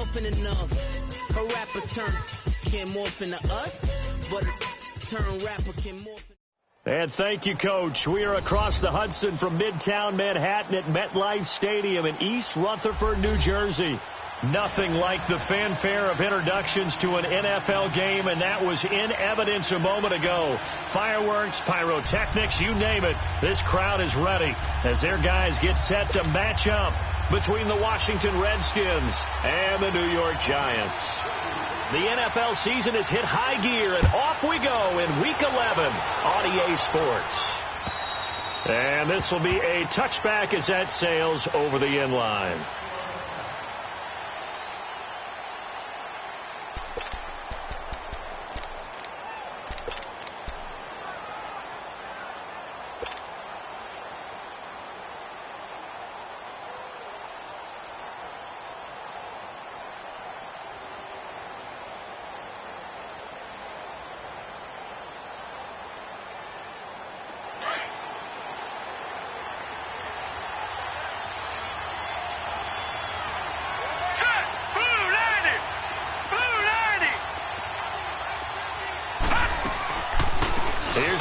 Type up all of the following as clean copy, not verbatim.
often enough. A rapper turn can't morph into us, but a turn rapper can morph. And thank you, Coach. We are across the Hudson from Midtown Manhattan at MetLife Stadium in East Rutherford, New Jersey. Nothing like the fanfare of introductions to an NFL game, and that was in evidence a moment ago. Fireworks, pyrotechnics, you name it. This crowd is ready as their guys get set to match up between the Washington Redskins and the New York Giants. The NFL season has hit high gear, and off we go in Week 11 on EA Sports. And this will be a touchback as that sails over the end line.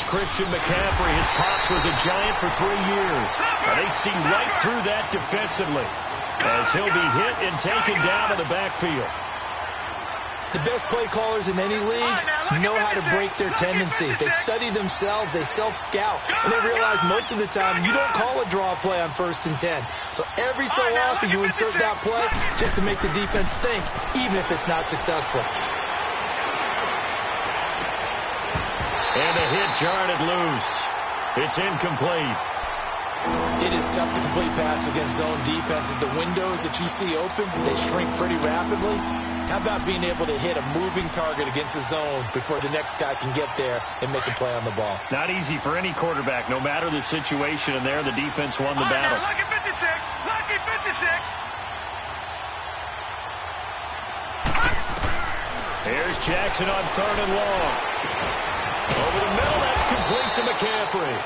Christian McCaffrey, his pops was a Giant for 3 years. They see right through that defensively as he'll be hit and taken down in the backfield. The best play callers in any league know how to break their tendencies. They study themselves, they self-scout, and they realize most of the time you don't call a draw play on 1st and 10. So every so often you insert that play just to make the defense think, even if it's not successful. And a hit jarred it loose. It's incomplete. It is tough to complete passes against zone defenses. The windows that you see open, they shrink pretty rapidly. How about being able to hit a moving target against a zone before the next guy can get there and make a play on the ball? Not easy for any quarterback, no matter the situation. And there, the defense won the battle. Lucky 56. Lucky 56. Here's Jackson on 3rd and long. Over the middle, that's complete to McCaffrey.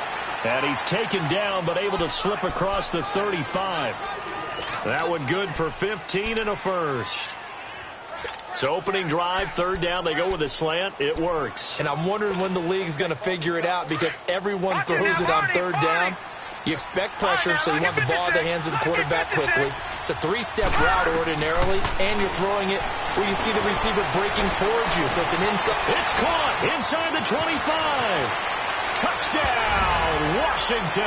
And he's taken down, but able to slip across the 35. That one good for 15 and a first. So opening drive, 3rd down, they go with a slant. It works. And I'm wondering when the league's going to figure it out, because everyone throws it on 3rd down. You expect pressure, so you want the ball in the hands of the quarterback quickly. It's a 3-step route ordinarily, and you're throwing it where you see the receiver breaking towards you. So it's an inside. It's caught inside the 25. Touchdown, Washington.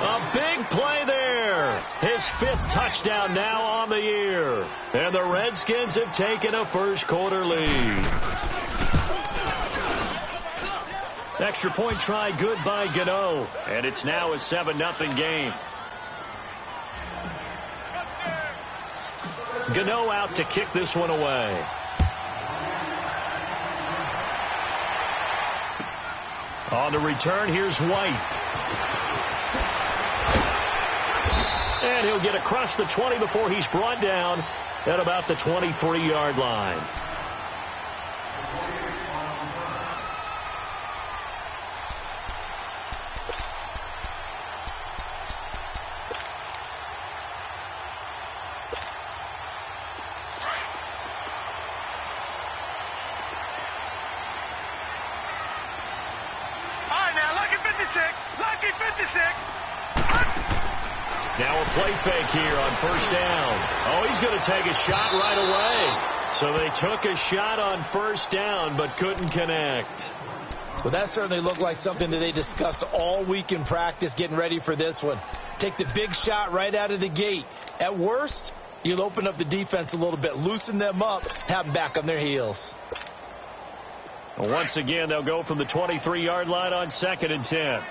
A big play there. His 5th touchdown now on the year. And the Redskins have taken a first-quarter lead. Extra point try good by Gano. And it's now a 7-0 game. Gano out to kick this one away. On the return, here's White. And he'll get across the 20 before he's brought down at about the 23-yard line. Now a play fake here on 1st down. Oh, he's going to take a shot right away. So they took a shot on 1st down but couldn't connect. Well, that certainly looked like something that they discussed all week in practice getting ready for this one. Take the big shot right out of the gate. At worst, you'll open up the defense a little bit, loosen them up, have them back on their heels. Well, once again, they'll go from the 23-yard line on 2nd and 10.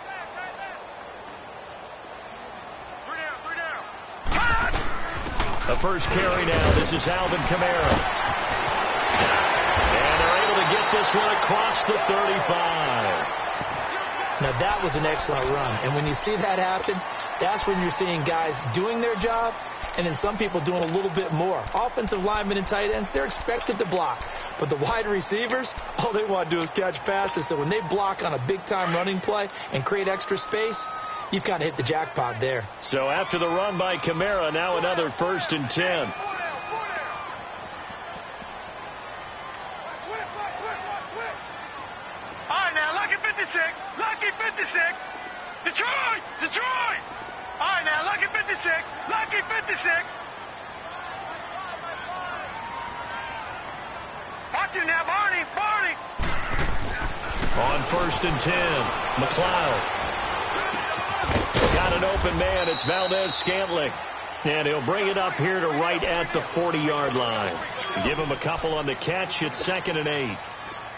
The first carry now. This is Alvin Kamara. And they're able to get this one across the 35. Now, that was an excellent run. And when you see that happen, that's when you're seeing guys doing their job and then some people doing a little bit more. Offensive linemen and tight ends, they're expected to block. But the wide receivers, all they want to do is catch passes. So when they block on a big-time running play and create extra space, you've kind of hit the jackpot there. So after the run by Kamara, now another 1st and 10. 56. Lucky 56. Detroit! Detroit! All right, now, Lucky 56. Lucky 56. Watch him now, Barney. Barney. On 1st and 10, McLeod. Got an open man. It's Valdez-Scantling. And he'll bring it up here to right at the 40-yard line. Give him a couple on the catch. It's 2nd and 8.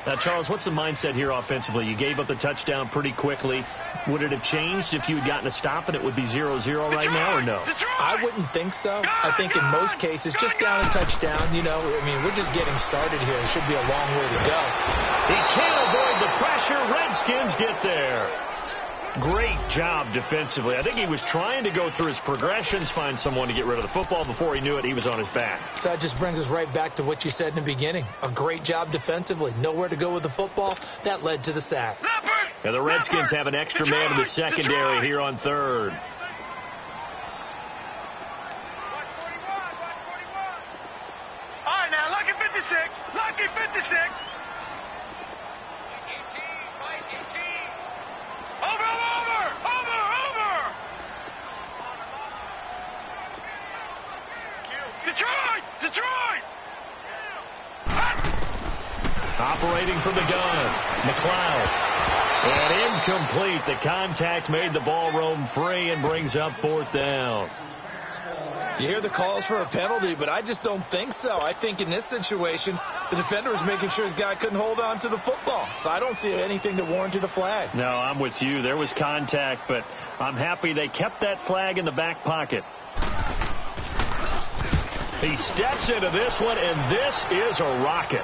Now, Charles, what's the mindset here offensively? You gave up the touchdown pretty quickly. Would it have changed if you had gotten a stop and it would be 0-0 right now or no? I wouldn't think so. I think in most cases, just down a touchdown, you know, I mean, we're just getting started here. It should be a long way to go. He can't avoid the pressure. Redskins get there. Great job defensively. I think he was trying to go through his progressions, find someone to get rid of the football. Before he knew it, he was on his back. So that just brings us right back to what you said in the beginning. A great job defensively. Nowhere to go with the football. That led to the sack. Now the Redskins have an extra man in the secondary here on 3rd. All right, now, Lucky 56. Lucky 56. Detroit! Detroit! Operating from the gun, McLeod. And incomplete. The contact made the ball roam free and brings up 4th down. You hear the calls for a penalty, but I just don't think so. I think in this situation, the defender was making sure his guy couldn't hold on to the football. So I don't see anything to warrant the flag. No, I'm with you. There was contact, but I'm happy they kept that flag in the back pocket. He steps into this one, and this is a rocket.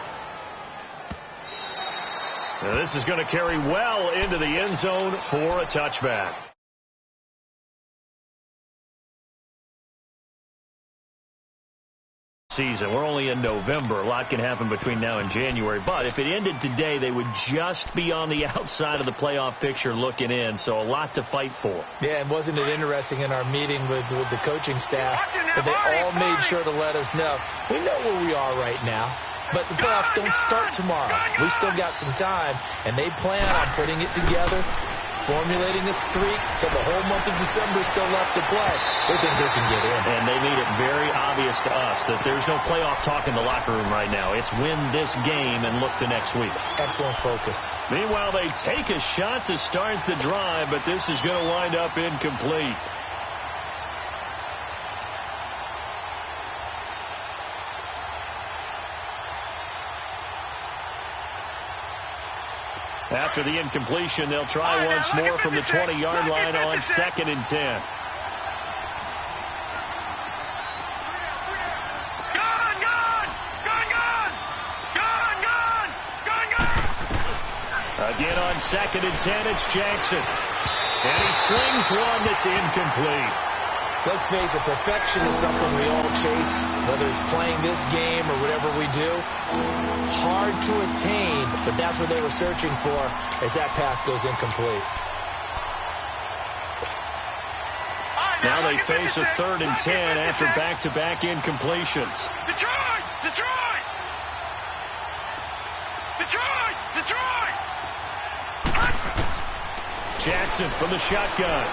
Now this is going to carry well into the end zone for a touchback. Season. We're only in November. A lot can happen between now and January. But if it ended today, they would just be on the outside of the playoff picture looking in. So a lot to fight for. Yeah, and wasn't it interesting in our meeting with the coaching staff that they all made sure to let us know. We know where we are right now, but the playoffs don't start tomorrow. We still got some time, and they plan on putting it together, formulating a streak till the whole month of December is still left to play. They think they can get in. And they made it very obvious to us that there's no playoff talk in the locker room right now. It's win this game and look to next week. Excellent focus. Meanwhile, they take a shot to start the drive, but this is going to wind up incomplete. After the incompletion, they'll try once more from the 20-yard line on 2nd and 10. Again on 2nd and 10, it's Jackson. And he slings one that's incomplete. Let's face it, perfection is something we all chase, whether it's playing this game or whatever we do. Hard to attain, but that's what they were searching for as that pass goes incomplete. Now they face a 3rd and 10 after back-to-back incompletions. Detroit! Detroit! Detroit! Detroit! Jackson from the shotgun.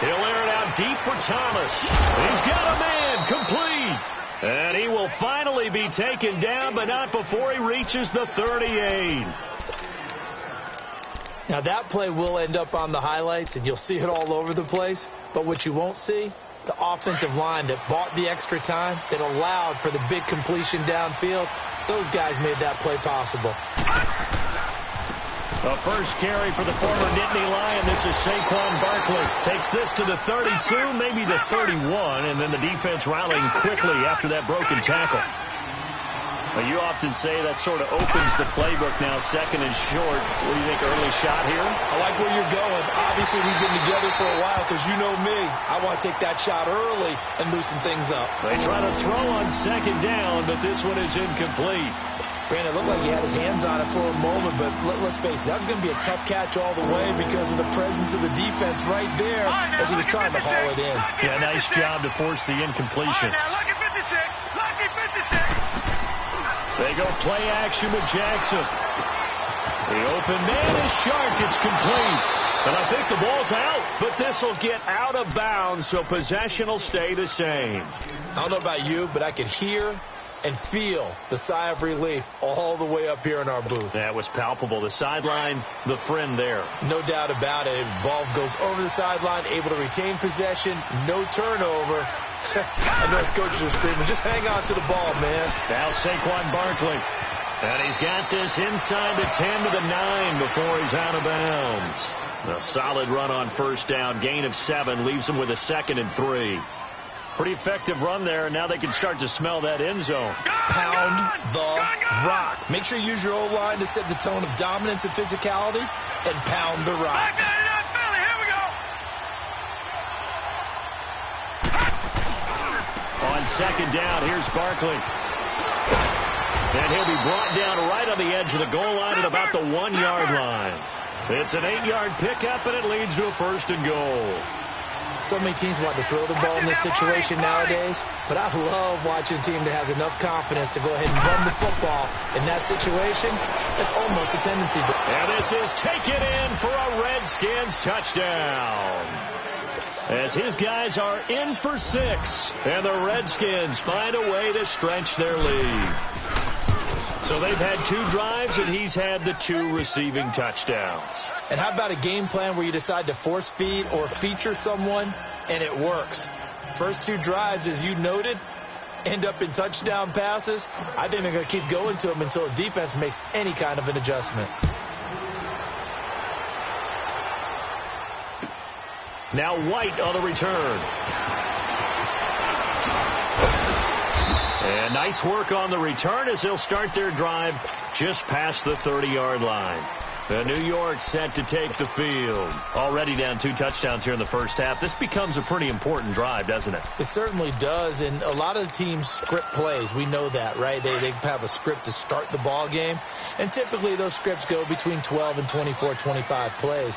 He'll air it out deep for Thomas. He's got a man, complete. And he will finally be taken down, but not before he reaches the 38. Now that play will end up on the highlights, and you'll see it all over the place. But what you won't see, the offensive line that bought the extra time, that allowed for the big completion downfield, those guys made that play possible. The first carry for the former Nittany Lion. This is Saquon Barkley. Takes this to the 32, maybe the 31, and then the defense rallying quickly after that broken tackle. Well, you often say that sort of opens the playbook now, 2nd and short. What do you think, early shot here? I like where you're going. Obviously, we've been together for a while because you know me. I want to take that shot early and loosen things up. They try to throw on 2nd down, but this one is incomplete. Brandon, it looked like he had his hands on it for a moment, but let's face it, that was going to be a tough catch all the way because of the presence of the defense right there as he was trying to haul it in. Yeah, nice job to force the incompletion. Lucky 56! Lucky 56! They go play action with Jackson. The open man is Shark. It's complete. And I think the ball's out, but this will get out of bounds, so possession will stay the same. I don't know about you, but I could hear and feel the sigh of relief all the way up here in our booth. That was palpable. The sideline, the friend there. No doubt about it. Ball goes over the sideline, able to retain possession, no turnover. I know his coaches are screaming, just hang on to the ball, man. Now Saquon Barkley. And he's got this inside the 10 to the 9 before he's out of bounds. A solid run on first down. Gain of 7 leaves him with a 2nd and 3. Pretty effective run there, and now they can start to smell that end zone. Pound the rock. Make sure you use your O-line to set the tone of dominance and physicality, and pound the rock. Here we go. On second down, here's Barkley. And he'll be brought down right on the edge of the goal line at about the 1-yard line. It's an 8-yard pickup, and it leads to a 1st and goal. So many teams want to throw the ball in this situation nowadays, but I love watching a team that has enough confidence to go ahead and run the football. In that situation, that's almost a tendency. And this is taken in for a Redskins touchdown. As his guys are in for 6, and the Redskins find a way to stretch their lead. So they've had 2 drives, and he's had the 2 receiving touchdowns. And how about a game plan where you decide to force feed or feature someone, and it works? First 2 drives, as you noted, end up in touchdown passes. I think they're going to keep going to them until the defense makes any kind of an adjustment. Now White on the return. And nice work on the return as they'll start their drive just past the 30-yard line. New York set to take the field. Already down 2 touchdowns here in the first half. This becomes a pretty important drive, doesn't it? It certainly does, and a lot of the teams script plays. We know that, right? They have a script to start the ball game, and typically those scripts go between 12 and 24, 25 plays.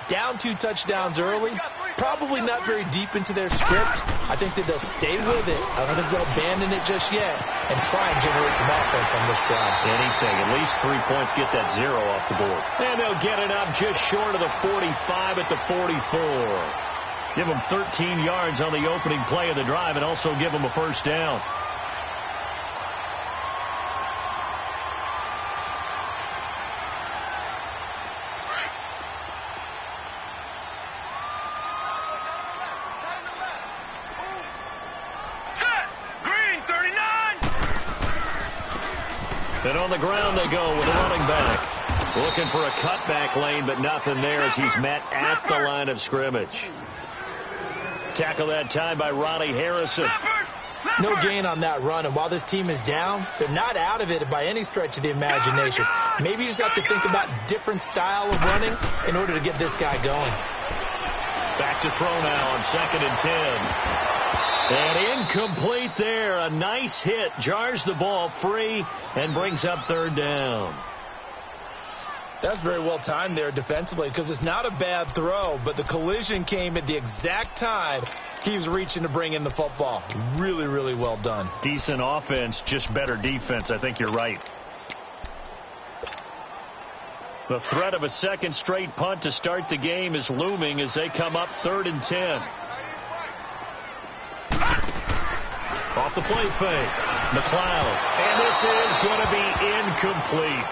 Down 2 touchdowns early, probably not very deep into their script. I think that they'll stay with it. I don't think they'll abandon it just yet and try and generate some offense on this drive. Anything. At least 3 points, get that 0 off the board. And they'll get it up just short of the 45 at the 44. Give them 13 yards on the opening play of the drive and also give them a first down. And on the ground they go with a running back. Looking for a cutback lane, but nothing there as he's met at the line of scrimmage. Tackle that time by Ronnie Harrison. No gain on that run, and while this team is down, they're not out of it by any stretch of the imagination. Maybe you just have to think about different style of running in order to get this guy going. Back to throw now on 2nd and 10. And incomplete there. A nice hit. Jars the ball free and brings up 3rd down. That's very well timed there defensively because it's not a bad throw, but the collision came at the exact time he was reaching to bring in the football. Really, really well done. Decent offense, just better defense. I think you're right. The threat of a 2nd straight punt to start the game is looming as they come up 3rd and 10. Off the play fake. McLeod. And this is going to be incomplete.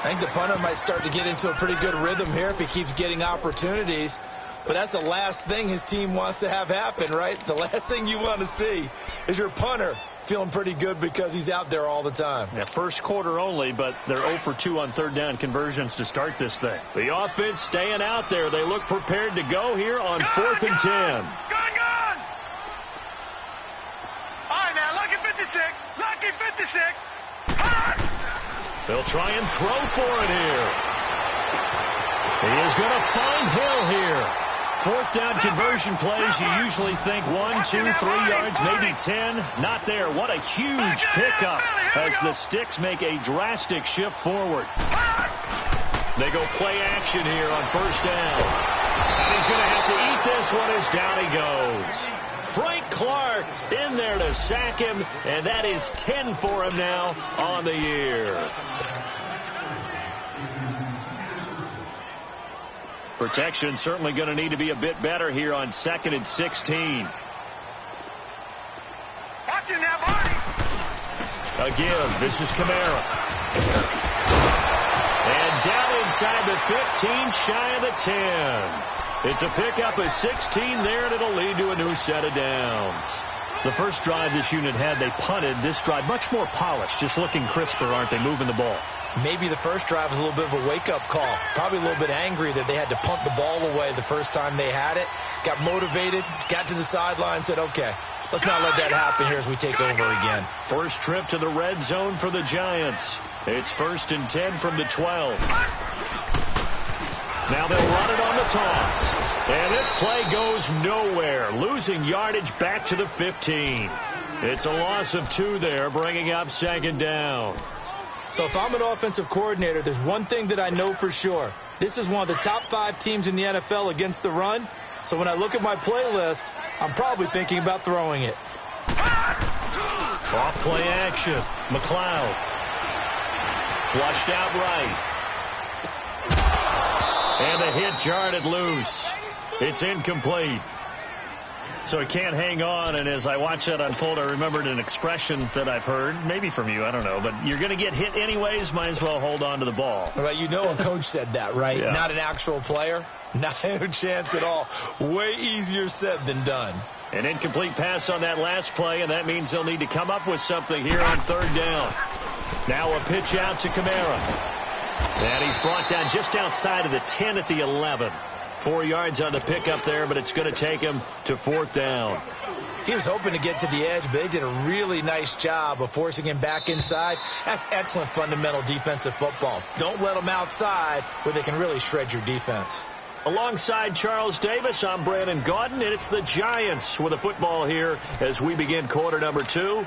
I think the punter might start to get into a pretty good rhythm here if he keeps getting opportunities. But that's the last thing his team wants to have happen, right? The last thing you want to see is your punter feeling pretty good because he's out there all the time. Yeah, first quarter only, but they're 0 for 2 on 3rd down conversions to start this thing. The offense staying out there. They look prepared to go here on 4th and 10. Lucky 56. They'll try and throw for it here. He is going to find Hill here. 4th down conversion plays, you usually think 1, 2, 3 yards, maybe 10. Not there. What a huge pickup as the Sticks make a drastic shift forward. They go play action here on 1st down. And he's going to have to eat this one as down he goes. Frank Clark in there to sack him, and that is 10 for him now on the year. Protection certainly going to need to be a bit better here on 2nd and 16. Watch it now, Marty. Again, this is Kamara. And down inside the 15, shy of the 10. It's a pickup of 16 there, and it'll lead to a new set of downs. The first drive this unit had, they punted. This drive, much more polished, just looking crisper, aren't they, moving the ball? Maybe the first drive was a little bit of a wake-up call. Probably a little bit angry that they had to punt the ball away the first time they had it. Got motivated, got to the sideline, said, okay, let's not let that happen here as we take over again. First trip to the red zone for the Giants. It's 1st and 10 from the 12. Now they'll run it on the toss. And this play goes nowhere, losing yardage back to the 15. It's a loss of 2 there, bringing up 2nd down. So if I'm an offensive coordinator, there's one thing that I know for sure. This is one of the top 5 teams in the NFL against the run. So when I look at my playlist, I'm probably thinking about throwing it. Off play action. McLeod. Flushed out right. And the hit jarred it loose. It's incomplete. So he can't hang on, and as I watch that unfold, I remembered an expression that I've heard, maybe from you, I don't know, but you're going to get hit anyways, might as well hold on to the ball. Well, you know a coach said that, right? Yeah. Not an actual player. Not a chance at all. Way easier said than done. An incomplete pass on that last play, and that means they'll need to come up with something here on 3rd down. Now a pitch out to Kamara. And he's brought down just outside of the 10 at the 11. 4 yards on the pickup there, but it's going to take him to 4th down. He was hoping to get to the edge, but they did a really nice job of forcing him back inside. That's excellent fundamental defensive football. Don't let them outside where they can really shred your defense. Alongside Charles Davis, I'm Brandon Gaudin, and it's the Giants with a football here as we begin quarter number 2.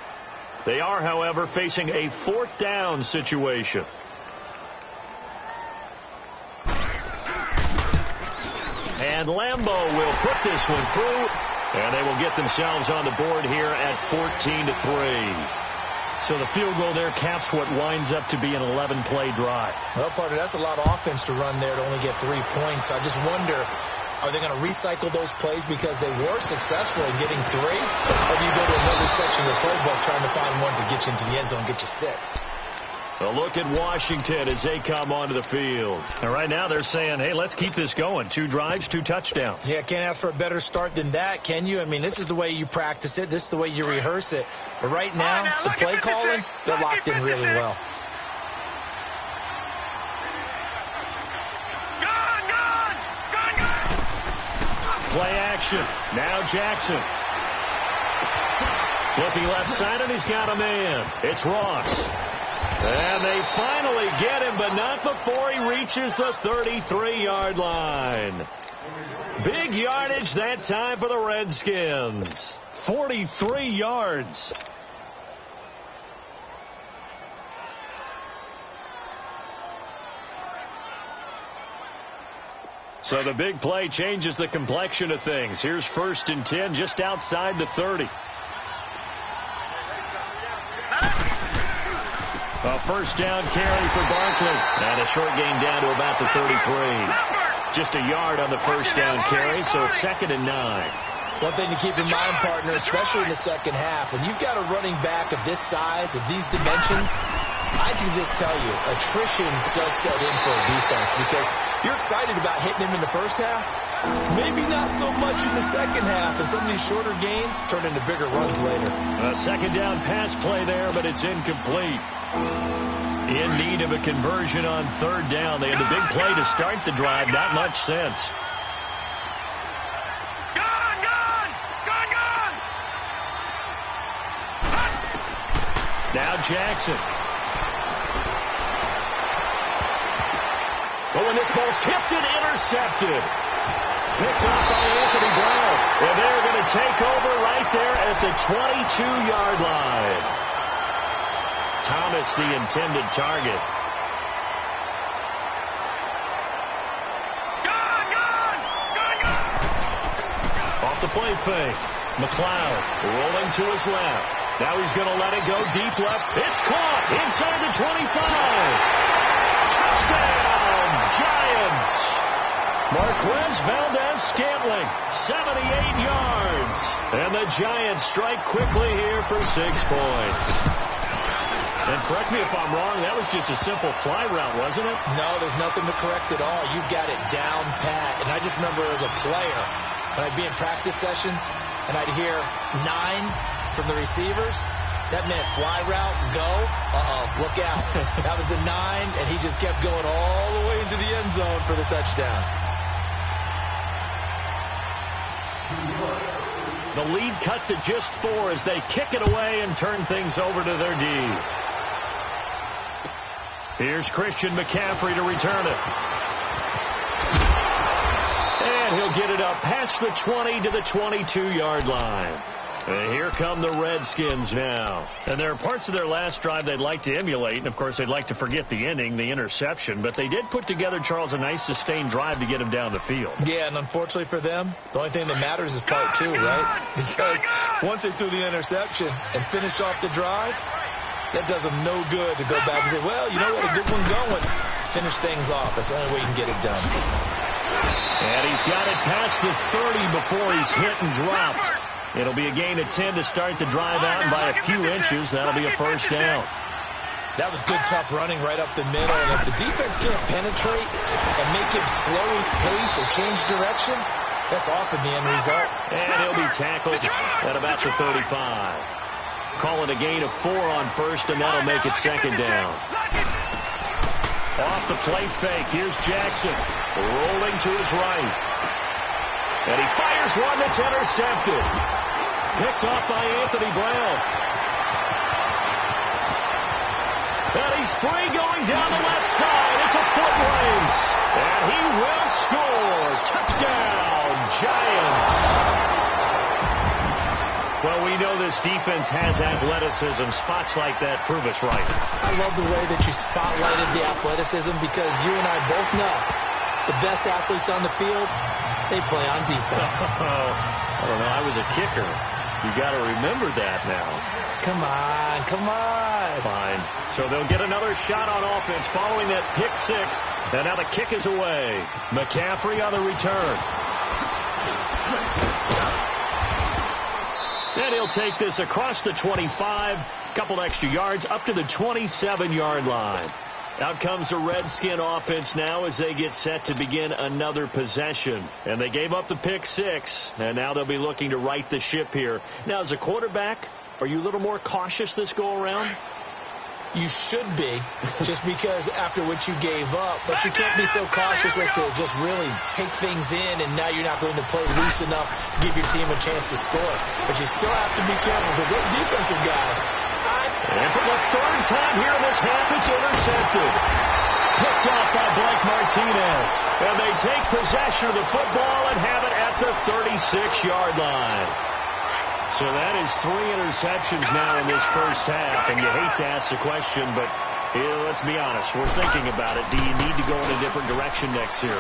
They are, however, facing a 4th down situation. And Lambeau will put this one through, and they will get themselves on the board here at 14-3. So the field goal there caps what winds up to be an 11-play drive. Well, partner, that's a lot of offense to run there to only get 3 points. So I just wonder, are they going to recycle those plays because they were successful in getting 3? Or do you go to another section of the playbook trying to find ones that get you into the end zone and get you 6? A look at Washington as they come onto the field. And right now they're saying, hey, let's keep this going. 2 drives, 2 touchdowns. Yeah, can't ask for a better start than that, can you? I mean, this is the way you practice it. This is the way you rehearse it. But right now, the play calling, they're locked in really well. Play action. Now Jackson. Looking left side, and he's got a man. It's Ross. And they finally get him, but not before he reaches the 33-yard line. Big yardage that time for the Redskins. 43 yards. So the big play changes the complexion of things. Here's 1st and 10 just outside the 30. A 1st down carry for Barkley. And a short gain down to about the 33. Just a yard on the 1st down carry, so it's 2nd and 9. One thing to keep in mind, partner, especially in the second half, when you've got a running back of this size, of these dimensions, I can just tell you, attrition does set in for a defense because you're excited about hitting him in the first half. Maybe not so much in the second half, and some of these shorter gains turn into bigger runs later. A 2nd down pass play there, but it's incomplete. In need of a conversion on 3rd down. They had the big play to start the drive. Not much sense. Now Jackson. But when this ball's tipped and intercepted. Picked off by Anthony Brown. And they're going to take over right there at the 22-yard line. Thomas, the intended target. Off the play fake. McLeod rolling to his left. Now he's going to let it go deep left. It's caught inside the 25. Touchdown, Giants. Marquez Valdez-Scantling, 78 yards. And the Giants strike quickly here for 6 points. And correct me if I'm wrong, that was just a simple fly route, wasn't it? No, there's nothing to correct at all. You got it down pat. And I just remember as a player, when I'd be in practice sessions, and I'd hear 9 from the receivers, that meant fly route, go, look out. That was the 9, and he just kept going all the way into the end zone for the touchdown. The lead cut to just 4 as they kick it away and turn things over to their D. Here's Christian McCaffrey to return it. And he'll get it up past the 20 to the 22-yard line. And here come the Redskins now. And there are parts of their last drive they'd like to emulate. And, of course, they'd like to forget the ending, the interception. But they did put together, Charles, a nice sustained drive to get him down the field. Yeah, and unfortunately for them, the only thing that matters is part 2, right? Because once they threw the interception and finished off the drive, that does them no good to go back and say, well, you know what, a good one going. Finish things off. That's the only way you can get it done. And he's got it past the 30 before he's hit and dropped. It'll be a gain of 10 to start the drive out, and by a few inches, that'll be a first down. That was good, tough running right up the middle. And if the defense can't penetrate and make him slow his pace or change direction, that's often the end result. And he'll be tackled at about the 35. Calling a gain of 4 on first, and that'll make it second down. Off the play fake, here's Jackson, rolling to his right. And he fires one that's intercepted. Picked off by Anthony Brown. And he's free going down the left side. It's a foot race. And he will score. Touchdown, Giants. Well, we know this defense has athleticism. Spots like that prove us right. I love the way that you spotlighted the athleticism because you and I both know the best athletes on the field, they play on defense. I don't know. I was a kicker. You got to remember that now. Come on, come on. Fine. So they'll get another shot on offense following that pick 6. And now the kick is away. McCaffrey on the return. And he'll take this across the 25. Couple extra yards up to the 27-yard line. Out comes the Redskin offense now as they get set to begin another possession. And they gave up the pick 6, and now they'll be looking to right the ship here. Now, as a quarterback, are you a little more cautious this go-around? You should be, just because after what you gave up. But you can't be so cautious as to just really take things in, and now you're not going to play loose enough to give your team a chance to score. But you still have to be careful because those defensive guys, and for the 3rd time here in this half, it's intercepted. Picked off by Blake Martinez. And they take possession of the football and have it at the 36-yard line. So that is 3 interceptions now in this first half. And you hate to ask the question, but let's be honest. We're thinking about it. Do you need to go in a different direction next year?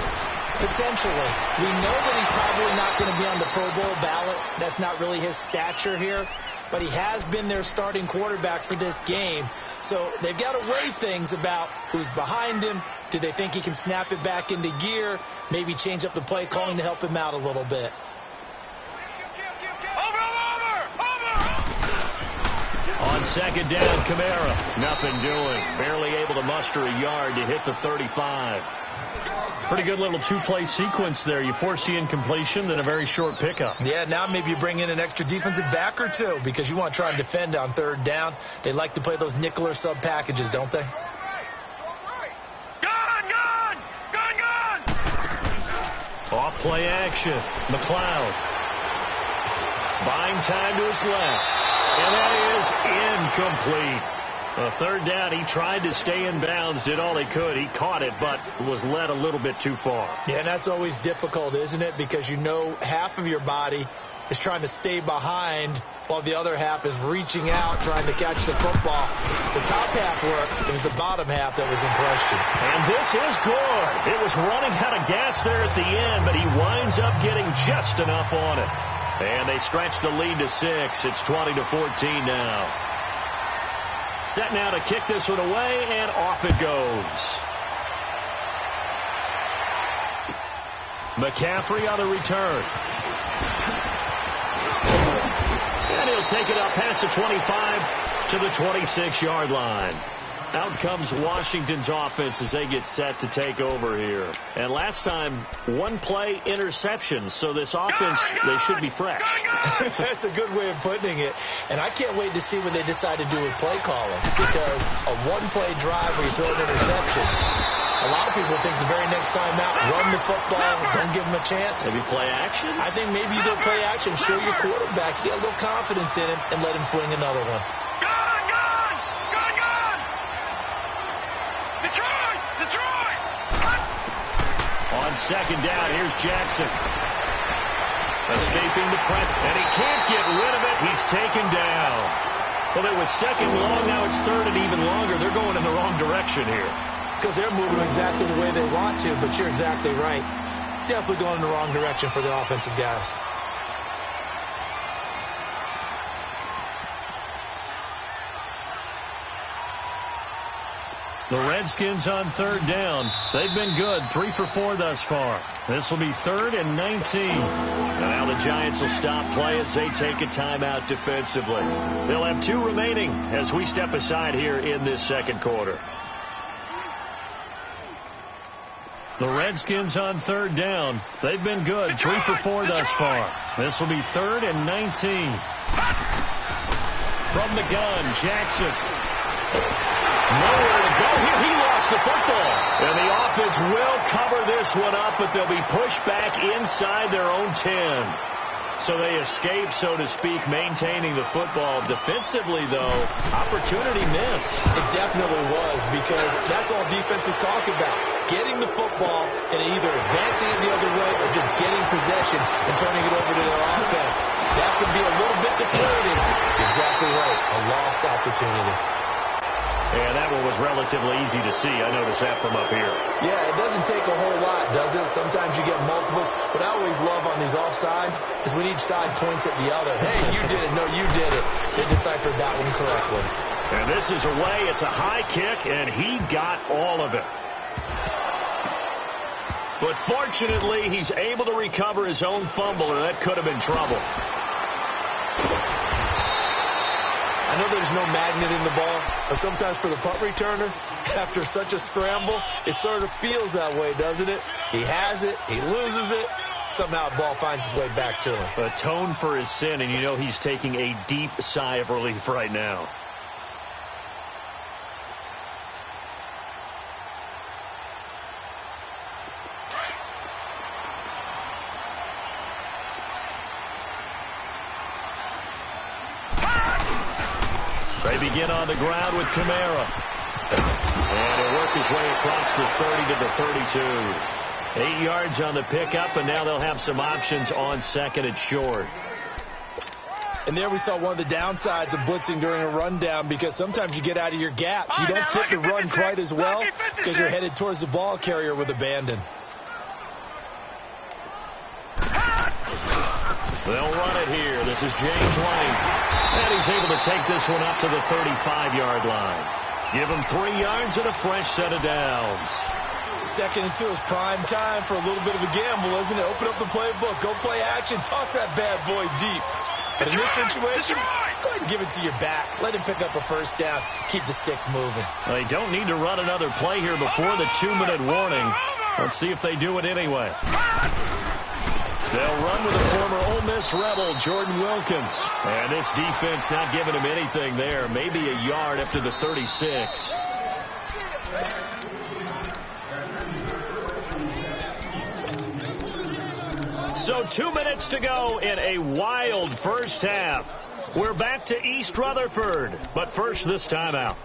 Potentially. We know that he's probably not going to be on the Pro Bowl ballot. That's not really his stature here. But he has been their starting quarterback for this game. So they've got to weigh things about who's behind him. Do they think he can snap it back into gear? Maybe change up the play calling to help him out a little bit. On second down, Kamara. Nothing doing. Barely able to muster a yard to hit the 35. Pretty good little 2-play sequence there. You force the incompletion, then a very short pickup. Yeah, now maybe you bring in an extra defensive back or 2 because you want to try and defend on 3rd down. They like to play those nickel or sub packages, don't they? Gun! Off play action. McLeod. Buying time to his left. And that is incomplete. A 3rd down, he tried to stay in bounds, did all he could. He caught it, but was led a little bit too far. Yeah, and that's always difficult, isn't it? Because you know half of your body is trying to stay behind while the other half is reaching out, trying to catch the football. The top half worked. It was the bottom half that was in question. And this is good. It was running out of gas there at the end, but he winds up getting just enough on it. And they stretch the lead to 6. It's 20-14 now. Set now to kick this one away, and off it goes. McCaffrey on the return. And he'll take it up past the 25 to the 26-yard line. Out comes Washington's offense as they get set to take over here. And last time, one-play interception, so this offense, they should be fresh. That's a good way of putting it. And I can't wait to see what they decide to do with play calling, because a one-play drive where you throw an interception, a lot of people think the very next time out, run the football, don't give them a chance. Maybe play action? I think maybe you do play action, show your quarterback, get a little confidence in him, and let him fling another one. On second down, here's Jackson. Escaping the press, and he can't get rid of it. He's taken down. Well, it was second long, now it's third and even longer. They're going in the wrong direction here. Because they're moving exactly the way they want to, but you're exactly right. Definitely going in the wrong direction for the offensive guys. The Redskins on third down. They've been good, 3 for 4 thus far. This will be 3rd and 19. And now the Giants will stop play as they take a timeout defensively. They'll have 2 remaining as we step aside here in this second quarter. The Redskins on third down. They've been good, 3 for 4 thus far. This will be 3rd and 19. From the gun, Jackson. Nowhere to go here. He lost the football. And the offense will cover this one up, but they'll be pushed back inside their own 10. So they escape, so to speak, maintaining the football. Defensively, though, opportunity missed. It definitely was, because that's all defenses talk about. Getting the football and either advancing it the other way or just getting possession and turning it over to their offense. That could be a little bit depleted. Exactly right. A lost opportunity. And that one was relatively easy to see. I noticed that from up here. Yeah, it doesn't take a whole lot, does it? Sometimes you get multiples. What I always love on these offsides is when each side points at the other. Hey, you did it. No, you did it. They deciphered that one correctly. And this is away. It's a high kick, and he got all of it. But fortunately, he's able to recover his own fumble, or that could have been trouble. I know there's no magnet in the ball, but sometimes for the punt returner, after such a scramble, it sort of feels that way, doesn't it? He has it, he loses it, somehow the ball finds its way back to him. Atone for his sin, and you know he's taking a deep sigh of relief right now. They begin on the ground with Kamara. And he'll work his way across the 30 to the 32. 8 yards on the pickup, and now they'll have some options on second and short. And there we saw one of the downsides of blitzing during a rundown, because sometimes you get out of your gaps. You don't fit the run quite as well because you're headed towards the ball carrier with abandon. They'll run it here. This is James White. And he's able to take this one up to the 35-yard line. Give him 3 yards and a fresh set of downs. 2nd and 2 is prime time for a little bit of a gamble, isn't it? Open up the playbook. Go play action. Toss that bad boy deep. But in this situation, go ahead and give it to your back. Let him pick up a first down. Keep the sticks moving. They don't need to run another play here before the 2-minute warning. Let's see if they do it anyway. They'll run with the former Ole Miss Rebel, Jordan Wilkins. And this defense not giving him anything there. Maybe a yard up to the 36. So 2 minutes to go in a wild first half. We're back to East Rutherford. But first, this timeout.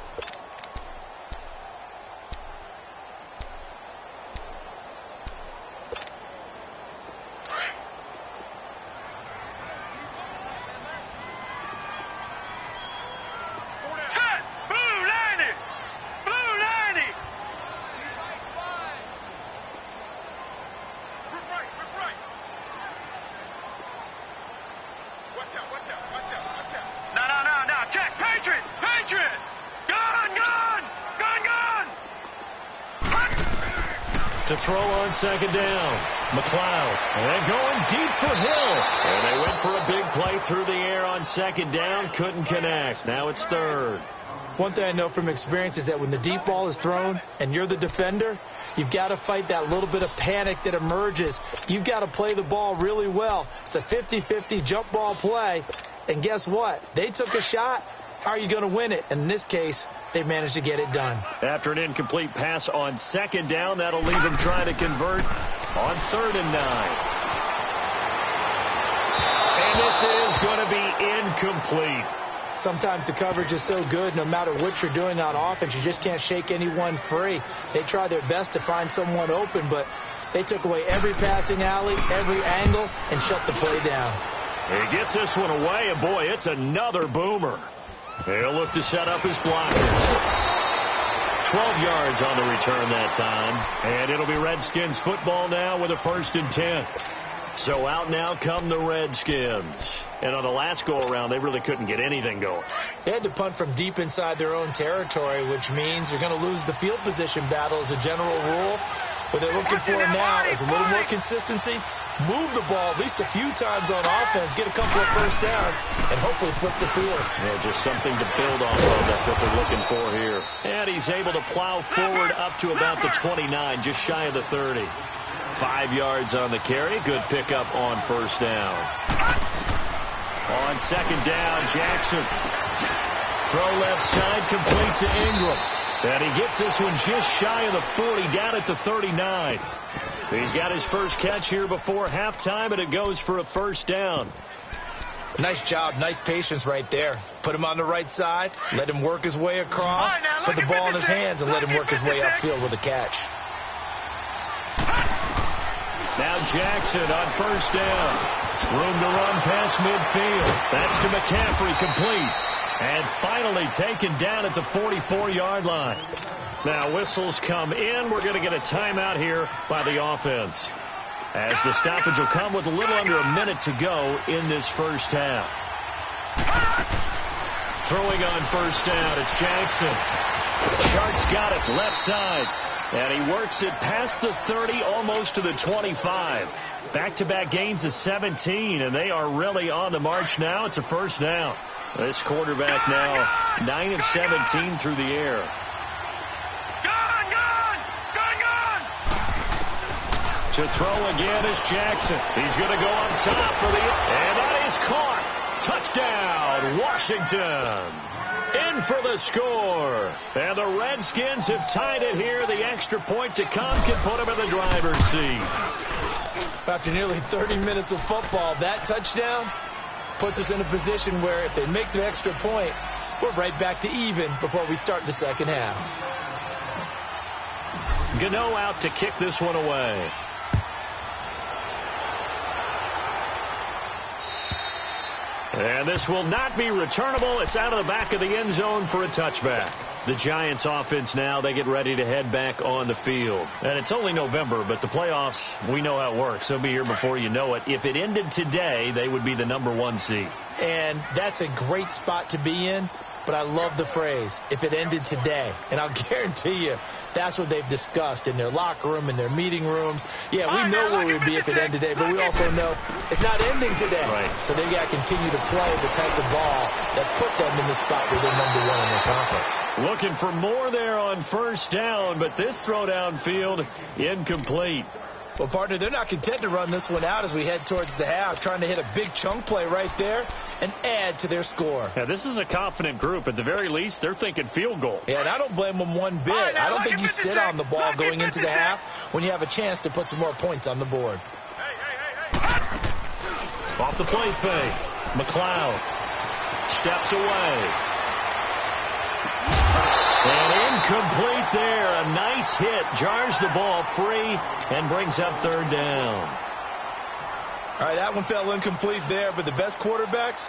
No, check, Patriot, go! to throw on second down. McLeod. And going deep for Hill. And they went for a big play through the air on second down. Couldn't connect. Now it's third. One thing I know from experience is that when the deep ball is thrown and you're the defender, you've got to fight that little bit of panic that emerges. You've got to play the ball really well. It's a 50-50 jump ball play. And guess what? They took a shot. How are you going to win it? And in this case, they managed to get it done. After an incomplete pass on second down, that'll leave them trying to convert on 3rd and 9. And this is going to be incomplete. Sometimes the coverage is so good, no matter what you're doing on offense, you just can't shake anyone free. They try their best to find someone open, but they took away every passing alley, every angle, and shut the play down. He gets this one away, and boy, it's another boomer. He'll look to set up his blockers. 12 yards on the return that time. And it'll be Redskins football now with a 1st and 10. So out now come the Redskins. And on the last go-around, they really couldn't get anything going. They had to punt from deep inside their own territory, which means you're going to lose the field position battle as a general rule. What they're looking for now is a little more consistency. Move the ball at least a few times on offense, get a couple of first downs, and hopefully flip the field. Yeah, just something to build off of. That's what they're looking for here. And he's able to plow forward up to about the 29, just shy of the 30. 5 yards on the carry. Good pickup on first down. On second down, Jackson. Throw left side, complete to Ingram. And he gets this one just shy of the 40, down at the 39. He's got his first catch here before halftime, and it goes for a first down. Nice job, nice patience right there. Put him on the right side, let him work his way across, put the ball in his hands, and let him work his way upfield with a catch. Now Jackson on first down. Room to run past midfield. That's to McCaffrey, complete. And finally taken down at the 44-yard line. Now whistles come in. We're going to get a timeout here by the offense, as the stoppage will come with a little under a minute to go in this first half. Throwing on first down, it's Jackson. Sharks got it left side, and he works it past the 30, almost to the 25. Back-to-back gains of 17, and they are really on the march now. It's a first down. This quarterback now 9 of 17 through the air. To throw again is Jackson. He's going to go on top for the... And that is caught. Touchdown, Washington. In for the score. And the Redskins have tied it here. The extra point to come can put them in the driver's seat. After nearly 30 minutes of football, that touchdown puts us in a position where if they make the extra point, we're right back to even before we start the second half. Gano out to kick this one away. And this will not be returnable. It's out of the back of the end zone for a touchback. The Giants offense now, they get ready to head back on the field. And it's only November, but the playoffs, we know how it works. They'll be here before you know it. If it ended today, they would be the #1 seed. And that's a great spot to be in. But I love the phrase, if it ended today. And I'll guarantee you, that's what they've discussed in their locker room, in their meeting rooms. Yeah, we know where we'd be if it ended today, but we also know it's not ending today. Right. So they've got to continue to play the type of ball that put them in the spot where they're #1 in their conference. Looking for more there on first down, but this throw downfield incomplete. Well, partner, they're not content to run this one out as we head towards the half, trying to hit a big chunk play right there and add to their score. Yeah, this is a confident group. At the very least, they're thinking field goal. Yeah, and I don't blame them one bit. I don't think you sit on the ball going into the half when you have a chance to put some more points on the board. Off the play fake. McLeod steps away. And incomplete there. A nice hit. Jars the ball free and brings up third down. All right, that one fell incomplete there, but the best quarterbacks,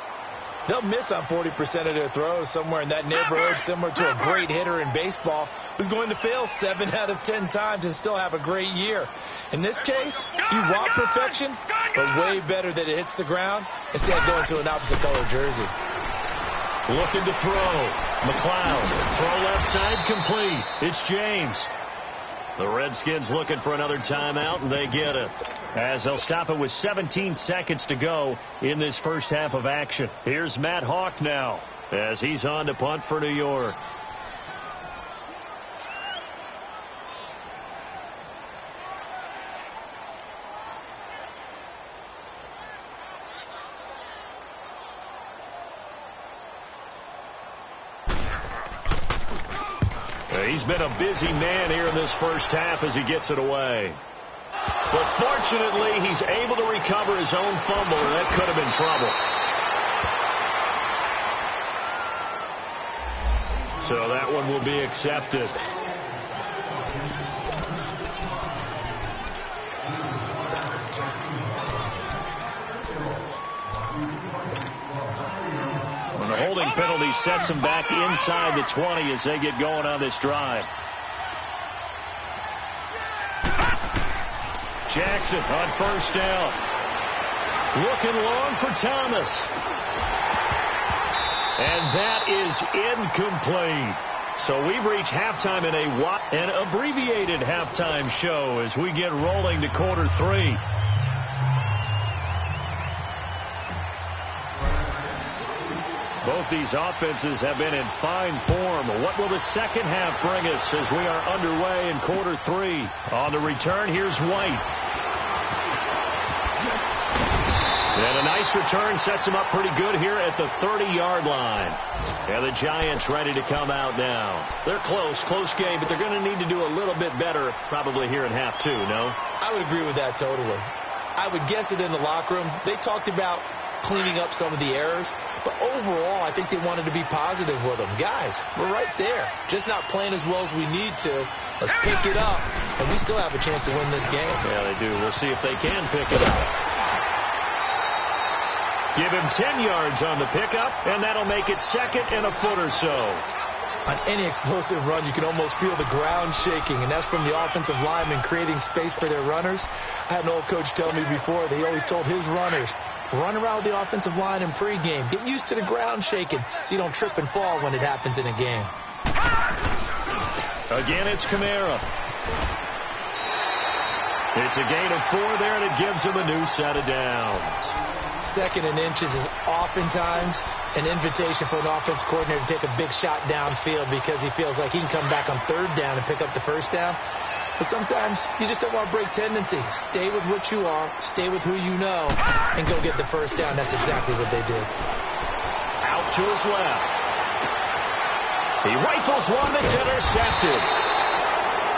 they'll miss on 40% of their throws, somewhere in that neighborhood, similar to a great hitter in baseball who's going to fail 7 out of 10 times and still have a great year. In this case, you want perfection, but way better that it hits the ground instead of going to an opposite color jersey. Looking to throw. McLeod. Throw left side complete. It's James. The Redskins looking for another timeout, and they get it, as they'll stop it with 17 seconds to go in this first half of action. Here's Matt Hawk now, as he's on to punt for New York. He's been a busy man here in this first half as he gets it away. But fortunately, he's able to recover his own fumble, and that could have been trouble. So that one will be accepted. And the holding penalty sets him back inside the 20 as they get going on this drive. Jackson on first down. Looking long for Thomas. And that is incomplete. So we've reached halftime in an abbreviated halftime show as we get rolling to quarter 3. Both these offenses have been in fine form. What will the second half bring us as we are underway in quarter 3? On the return, here's White. And a nice return sets him up pretty good here at the 30-yard line. And the Giants ready to come out now. They're close game, but they're going to need to do a little bit better probably here in half 2, no? I would agree with that totally. I would guess it in the locker room. They talked about cleaning up some of the errors, but overall, I think they wanted to be positive with them. Guys, we're right there. Just not playing as well as we need to. Let's pick it up, and we still have a chance to win this game. Yeah, they do. We'll see if they can pick it up. Give him 10 yards on the pickup, and that'll make it second and a foot or so. On any explosive run, you can almost feel the ground shaking, and that's from the offensive linemen creating space for their runners. I had an old coach tell me before, he always told his runners, run around with the offensive line in pregame. Get used to the ground shaking so you don't trip and fall when it happens in a game. Again, it's Kamara. It's a gain of 4 there, and it gives him a new set of downs. Second and inches is oftentimes an invitation for an offense coordinator to take a big shot downfield because he feels like he can come back on third down and pick up the first down. But sometimes you just don't want to break tendency. Stay with what you are, stay with who you know, and go get the first down. That's exactly what they did. Out to his left. He rifles one that's intercepted.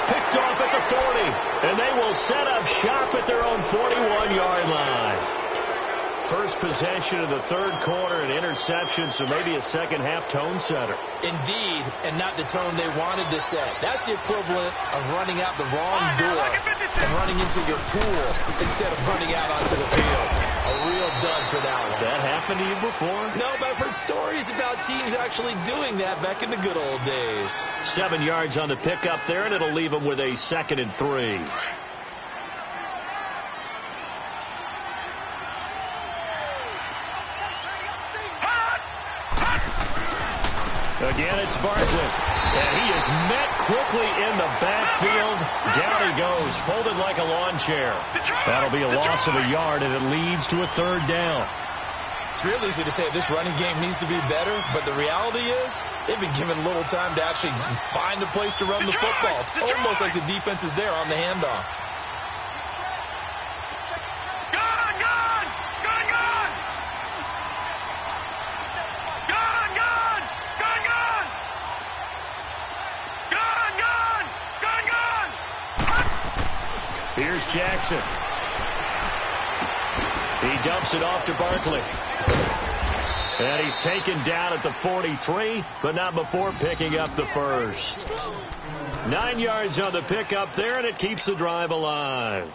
Picked off at the 40, and they will set up shop at their own 41-yard line. First possession of the third quarter, an interception, so maybe a second-half tone setter. Indeed, and not the tone they wanted to set. That's the equivalent of running out the wrong door and running into your pool instead of running out onto the field. A real dud for that one. Has that happened to you before? No, but I've heard stories about teams actually doing that back in the good old days. 7 yards on the pickup there, and it'll leave them with a 2nd and 3. Again, it's Barkley. And he is met quickly in the backfield. Down he goes, folded like a lawn chair. That'll be a loss of a yard, and it leads to a third down. It's real easy to say this running game needs to be better, but the reality is they've been given little time to actually find a place to run the football. It's almost like the defense is there on the handoff. Here's Jackson. He dumps it off to Barkley. And he's taken down at the 43, but not before picking up the first. 9 yards on the pickup there, and it keeps the drive alive.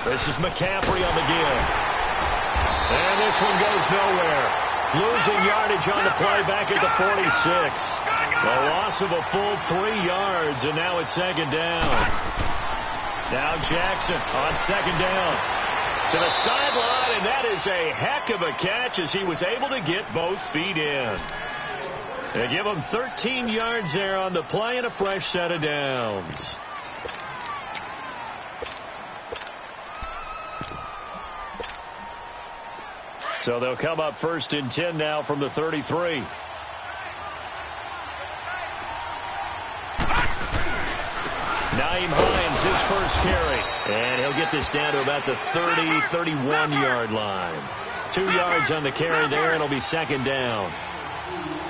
This is McCaffrey on the give. And this one goes nowhere. Losing yardage on the play back at the 46. A loss of a full 3 yards, and now it's second down. Now Jackson on second down. To the sideline, and that is a heck of a catch as he was able to get both feet in. They give him 13 yards there on the play and a fresh set of downs. So they'll come up 1st and 10 now from the 33. Naeem Hines, his first carry. And he'll get this down to about the 30, 31-yard line. 2 yards on the carry there, and it'll be second down.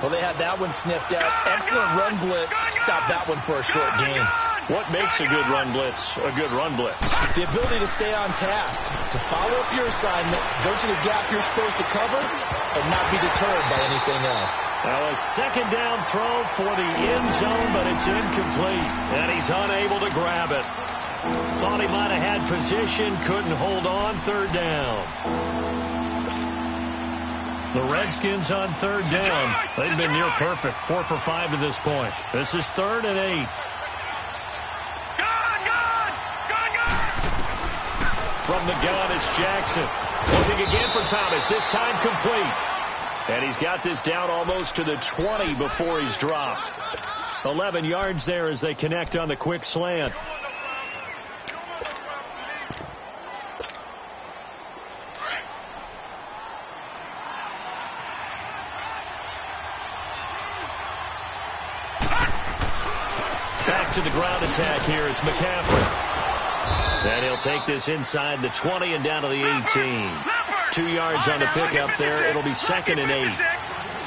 Well, they had that one sniffed out. Excellent run blitz. Stop that one for a short gain. What makes a good run blitz a good run blitz? The ability to stay on task, to follow up your assignment, go to the gap you're supposed to cover, and not be deterred by anything else. Now a second down throw for the end zone, but it's incomplete, and he's unable to grab it. Thought he might have had position, couldn't hold on, third down. The Redskins on third down. They've been near perfect, 4 for 5 to this point. This is 3rd and 8. From the gun, it's Jackson. Looking again for Thomas, this time complete. And he's got this down almost to the 20 before he's dropped. 11 yards there as they connect on the quick slant. Back to the ground attack here. It's McCaffrey. And he'll take this inside the 20 and down to the 18. 2 yards on the pickup there. It'll be 2nd and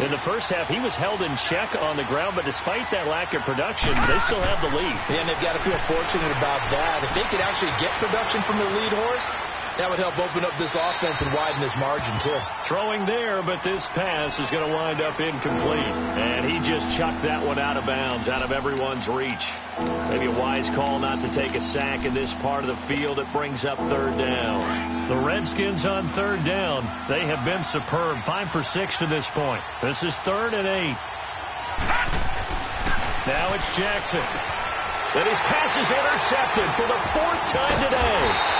8. In the first half, he was held in check on the ground, but despite that lack of production, they still have the lead. Yeah, and they've got to feel fortunate about that. If they could actually get production from their lead horse, that would help open up this offense and widen this margin, too. Throwing there, but this pass is going to wind up incomplete. And he just chucked that one out of bounds, out of everyone's reach. Maybe a wise call not to take a sack in this part of the field. It brings up third down. The Redskins on third down. They have been superb. 5 for 6 to this point. This is 3rd and 8. Now it's Jackson. And his pass is intercepted for the 4th time today.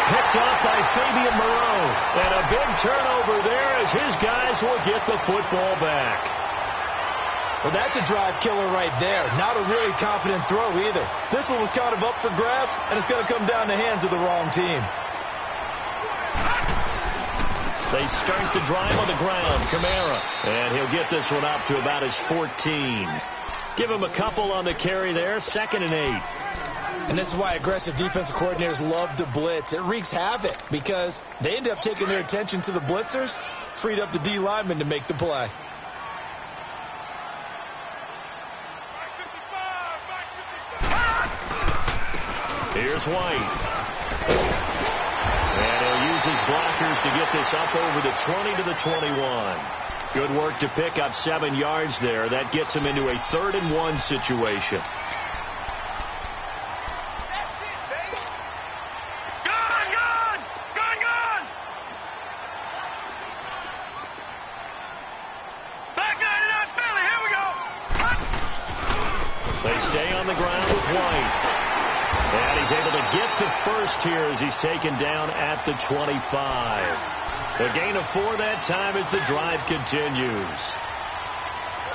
Picked off by Fabian Moreau. And a big turnover there as his guys will get the football back. Well, that's a drive killer right there. Not a really confident throw either. This one was kind of up for grabs, and it's going to come down the hands of the wrong team. They start the drive on the ground. Kamara. And he'll get this one up to about his 14. Give him a couple on the carry there. 2nd and 8. And this is why aggressive defensive coordinators love to blitz. It wreaks havoc because they end up taking their attention to the blitzers, freed up the D lineman to make the play. Here's White. And he'll use his blockers to get this up over the 20 to the 21. Good work to pick up 7 yards there. That gets him into a 3rd and 1 situation. They stay on the ground with White. And he's able to get the first here as he's taken down at the 25. A gain of 4 that time as the drive continues.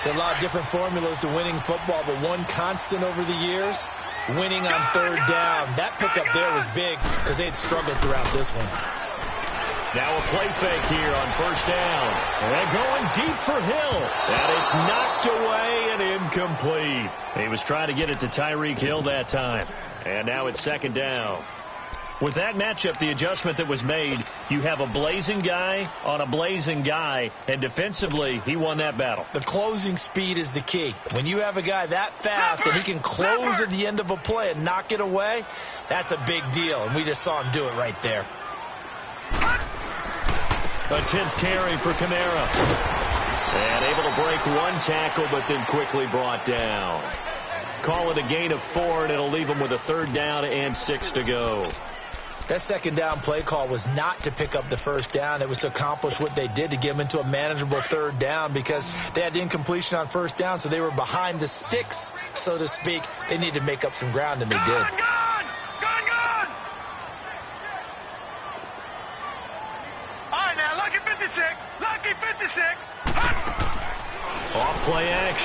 There's a lot of different formulas to winning football, but one constant over the years, winning on third down. That pickup there was big because they had struggled throughout this one. Now a play fake here on first down. And going deep for Hill. And it's knocked away and incomplete. He was trying to get it to Tyreek Hill that time. And now it's second down. With that matchup, the adjustment that was made, you have a blazing guy on a blazing guy, and defensively, he won that battle. The closing speed is the key. When you have a guy that fast and he can close at the end of a play and knock it away, that's a big deal, and we just saw him do it right there. A 10th carry for Kamara. And able to break one tackle, but then quickly brought down. Call it a gain of 4, and it'll leave him with a 3rd down and 6 to go. That second down play call was not to pick up the first down. It was to accomplish what they did to get them into a manageable 3rd down because they had incompletion on first down, so they were behind the sticks, so to speak. They needed to make up some ground, and they did.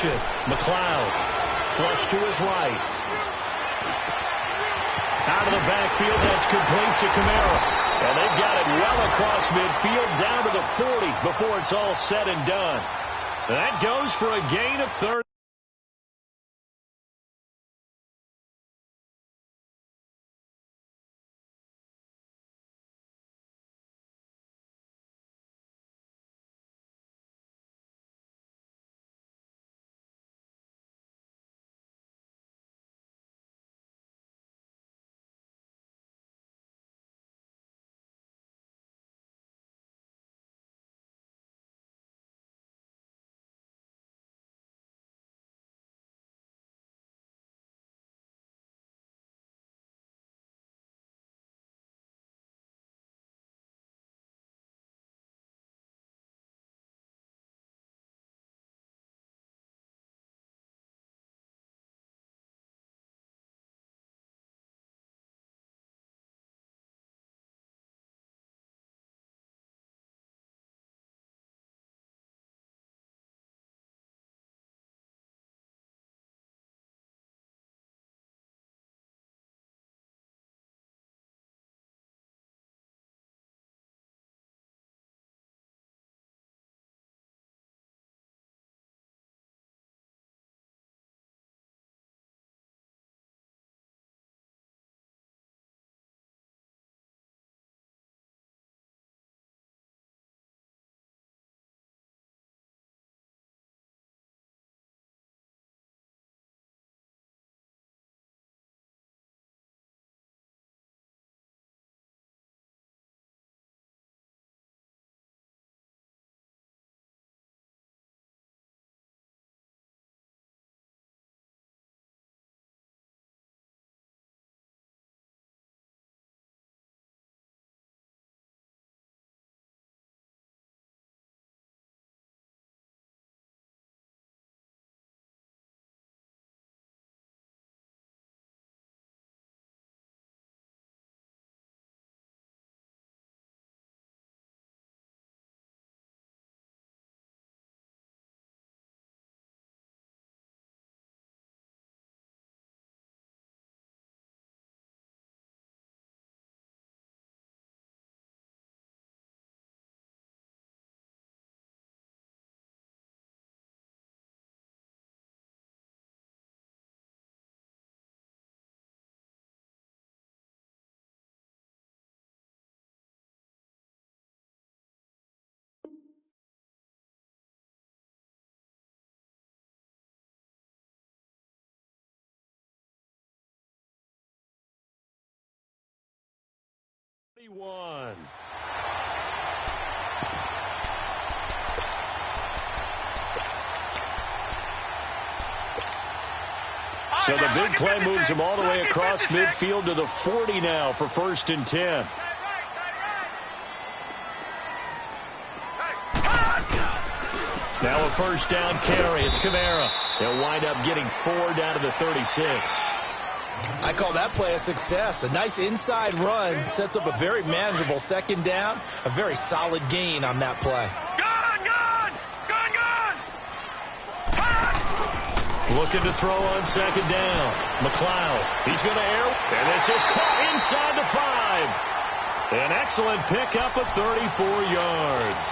motion. McLeod, flush to his right. Out of the backfield, that's complete to Kamara. And they've got it well across midfield, down to the 40 before it's all said and done. That goes for a gain of 30. One. So the big play moves him all the way across midfield to the 40 now for 1st and 10. Now a first down carry. It's Kamara. They'll wind up getting 4 down to the 36. I call that play a success. A nice inside run sets up a very manageable 2nd down. A very solid gain on that play. Looking to throw on 2nd down. McLeod. He's going to air. And this is caught inside the 5. An excellent pickup of 34 yards.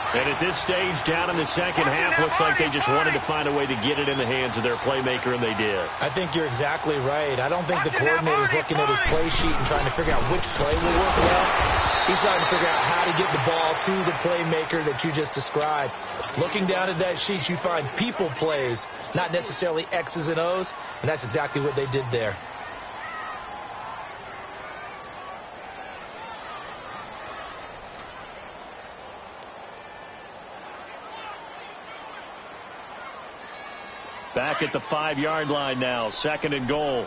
And at this stage, down in the second half, looks like they just wanted to find a way to get it in the hands of their playmaker, and they did. I think you're exactly right. I don't think the coordinator's looking at his play sheet and trying to figure out which play will work well. He's trying to figure out how to get the ball to the playmaker that you just described. Looking down at that sheet, you find people plays, not necessarily X's and O's, and that's exactly what they did there. Back at the 5-yard line now, 2nd and goal.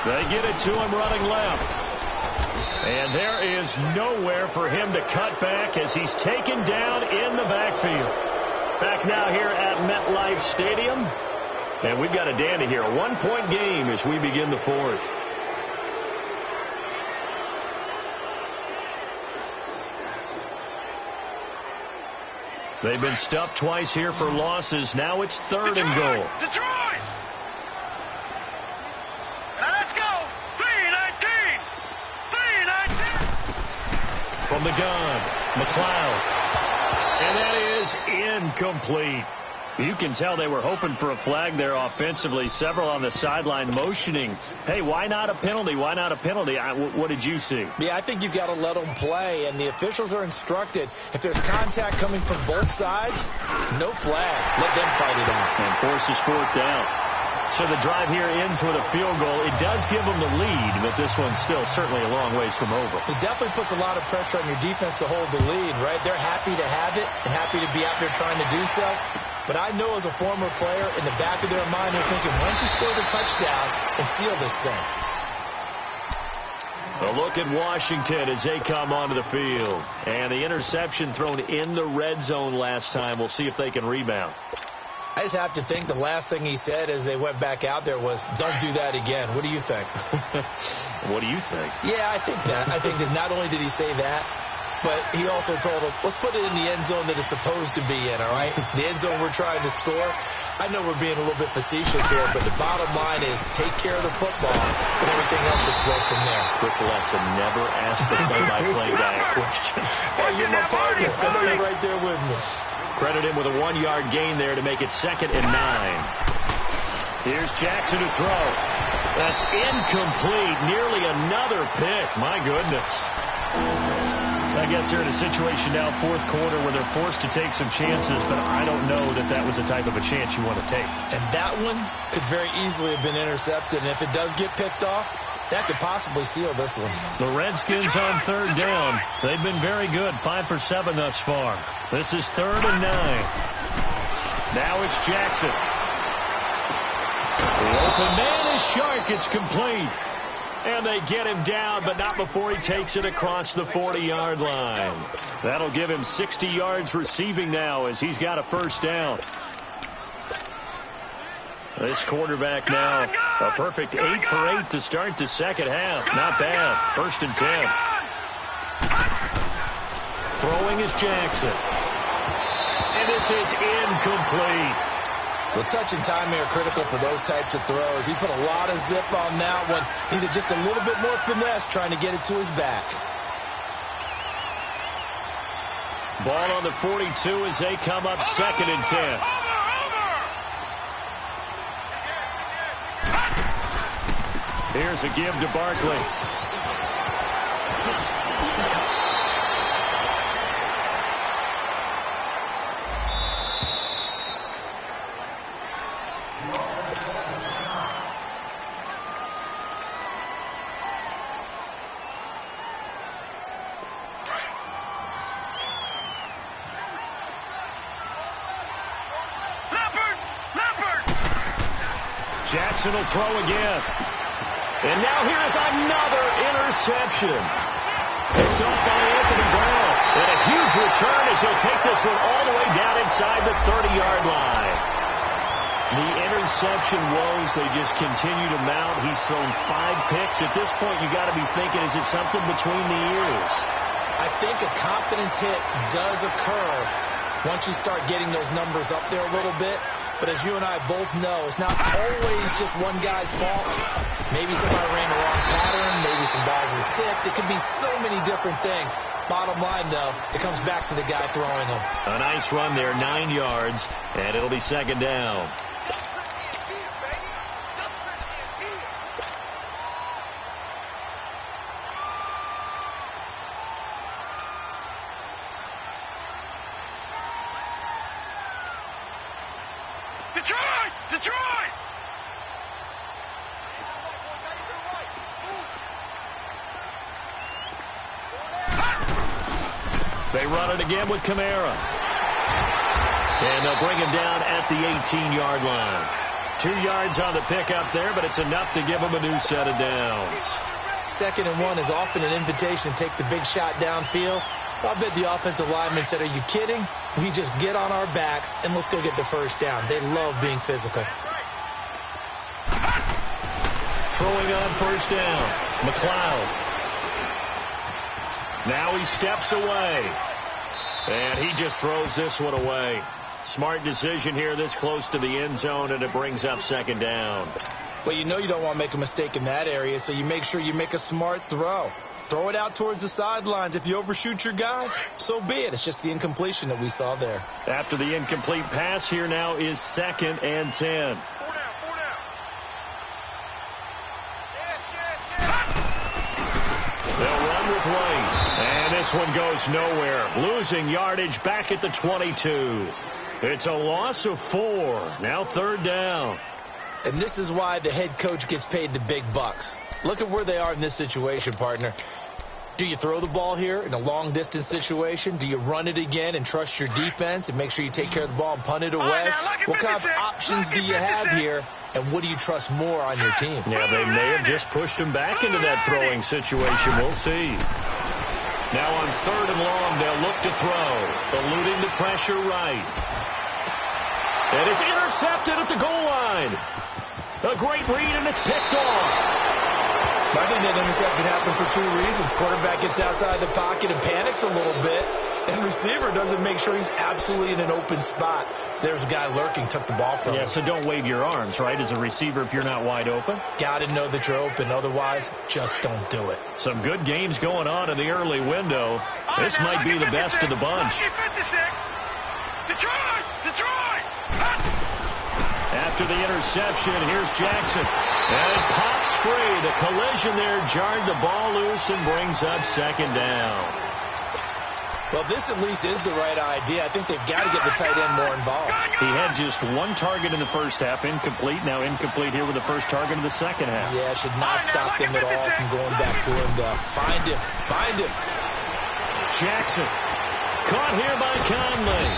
They get it to him running left. And there is nowhere for him to cut back as he's taken down in the backfield. Back now here at MetLife Stadium. And we've got a dandy here. A 1-point game as we begin the 4th. They've been stuffed twice here for losses. Now it's 3rd and goal. Detroit! Now let's go! 3-19! 3-19! From the gun, McLeod. And that is incomplete. You can tell they were hoping for a flag there offensively. Several on the sideline motioning, hey, why not a penalty? Why not a penalty? What did you see? Yeah, I think you've got to let them play, and the officials are instructed, if there's contact coming from both sides, no flag. Let them fight it out. And forces 4th down. So the drive here ends with a field goal. It does give them the lead, but this one's still certainly a long ways from over. It definitely puts a lot of pressure on your defense to hold the lead, right? They're happy to have it and happy to be out there trying to do so. But I know as a former player, in the back of their mind, they're thinking, why don't you score the touchdown and seal this thing? A look at Washington as they come onto the field. And the interception thrown in the red zone last time. We'll see if they can rebound. I just have to think the last thing he said as they went back out there was, don't do that again. What do you think? What do you think? Yeah, I think that. I think that not only did he say that, but he also told him, let's put it in the end zone that it's supposed to be in, all right? The end zone we're trying to score. I know we're being a little bit facetious here, but the bottom line is take care of the football, and everything else should flow from there. Quick lesson, never ask the play-by-play guy a question. Hey, you're my partner. I know you're right there with me. Credit him with a 1-yard gain there to make it 2nd and 9. Here's Jackson to throw. That's incomplete. Nearly another pick. My goodness. I guess they're in a situation now, 4th quarter, where they're forced to take some chances, but I don't know that that was the type of a chance you want to take. And that one could very easily have been intercepted, and if it does get picked off, that could possibly seal this one. The Redskins on 3rd down. They've been very good, 5 for 7 thus far. This is 3rd and 9. Now it's Jackson. The open man is Shark. It's complete. And they get him down, but not before he takes it across the 40-yard line. That'll give him 60 yards receiving now as he's got a 1st down. This quarterback now, a perfect 8 for 8 to start the 2nd half. Not bad. 1st and 10. Throwing is Jackson. And this is incomplete. The touch and timing are critical for those types of throws. He put a lot of zip on that one. Needed just a little bit more finesse trying to get it to his back. Ball on the 42 as they come up 2nd and 10. Here's a give to Barkley. Jackson will throw again. And now here's another interception. Picked off by Anthony Brown. And a huge return as he'll take this one all the way down inside the 30-yard line. The interception woes, they just continue to mount. He's thrown 5 picks. At this point, you got to be thinking, is it something between the ears? I think a confidence hit does occur once you start getting those numbers up there a little bit. But as you and I both know, it's not always just one guy's fault. Maybe somebody ran the wrong pattern. Maybe some balls were tipped. It could be so many different things. Bottom line, though, it comes back to the guy throwing them. A nice run there, 9 yards, and it'll be 2nd down. Detroit! They run it again with Kamara. And they'll bring him down at the 18-yard line. 2 yards on the pickup there, but it's enough to give him a new set of downs. 2nd and 1 is often an invitation to take the big shot downfield. I bet the offensive lineman said, are you kidding? We just get on our backs and let's go get the 1st down. They love being physical. Throwing on 1st down, McLeod. Now he steps away. And he just throws this one away. Smart decision here this close to the end zone, and it brings up second down. Well, you know you don't want to make a mistake in that area, so you make sure you make a smart throw. Throw it out towards the sidelines. If you overshoot your guy, so be it. It's just the incompletion that we saw there. After the incomplete pass, here now is 2nd and 10. They'll run with White. And this one goes nowhere. Losing yardage back at the 22. It's a loss of 4. Now 3rd down. And this is why the head coach gets paid the big bucks. Look at where they are in this situation, partner. Do you throw the ball here in a long-distance situation? Do you run it again and trust your defense and make sure you take care of the ball and punt it away? What kind of options do you have here, and what do you trust more on your team? Yeah, they may have just pushed him back into that throwing situation. We'll see. Now on 3rd and long, they'll look to throw. Eluding the pressure right. And it's intercepted at the goal line. A great read, and it's picked off. I think that interception happened for 2 reasons. Quarterback gets outside the pocket and panics a little bit, and receiver doesn't make sure he's absolutely in an open spot. So there's a guy lurking, took the ball from him. Yeah, so don't wave your arms, right, as a receiver if you're not wide open. Got to know that you're open. Otherwise, just don't do it. Some good games going on in the early window. This might be the best of the bunch. Detroit! After the interception, here's Jackson. And it pops free. The collision there jarred the ball loose and brings up 2nd down. Well, this at least is the right idea. I think they've got to get the tight end more involved. He had just 1 target in the first half, incomplete. Now incomplete here with the first target in the second half. Yeah, should not stop them at all from going back to him. Find him. Jackson caught here by Conley.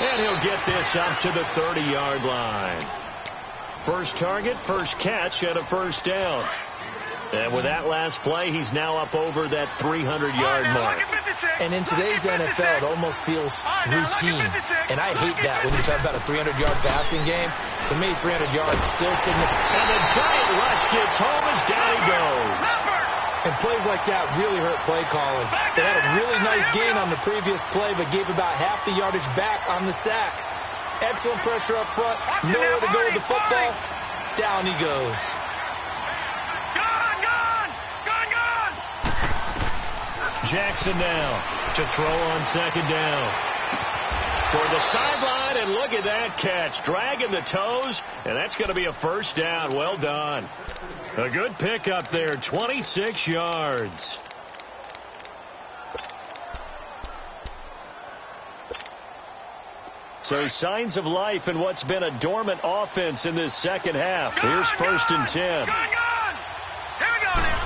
And he'll get this up to the 30-yard line. First target, first catch, and a first down. And with that last play, he's now up over that 300-yard mark. And in today's NFL, it almost feels routine. And I hate that when you talk about a 300-yard passing game. To me, 300 yards still significant. And the giant rush gets home as down he goes. And plays like that really hurt play calling. They had a really nice gain on the previous play, but gave about half the yardage back on the sack. Excellent pressure up front. Nowhere to go with the football. Down he goes. Gone! Jackson now to throw on 2nd down. For the sideline, and look at that catch. Dragging the toes, and that's going to be a first down. Well done. A good pickup there, 26 yards. So signs of life in what's been a dormant offense in this second half. Here's 1st and 10. Here we go now.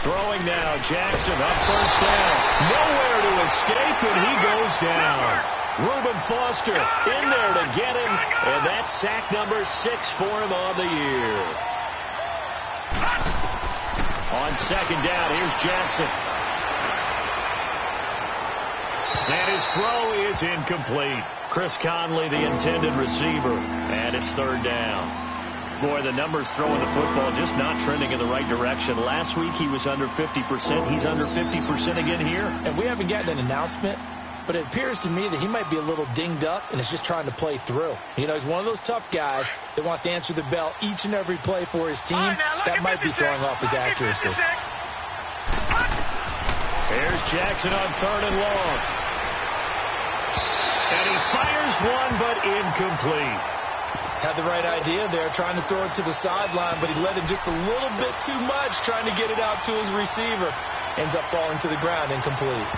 Throwing now, Jackson up 1st down. Nowhere to escape, and he goes down. Reuben Foster in there to get him, and that's sack number 6 for him on the year. On 2nd down, here's Jackson. And his throw is incomplete. Chris Conley, the intended receiver, and it's 3rd down. Boy, the numbers throwing the football just not trending in the right direction. Last week he was under 50%. He's under 50% again here. And we haven't gotten an announcement, but it appears to me that he might be a little dinged up and is just trying to play through. You know, he's one of those tough guys that wants to answer the bell each and every play for his team. That might be throwing off his accuracy. Here's Jackson on 3rd and long. And he fires one, but incomplete. Had the right idea there, trying to throw it to the sideline, but he let him just a little bit too much, trying to get it out to his receiver. Ends up falling to the ground, incomplete.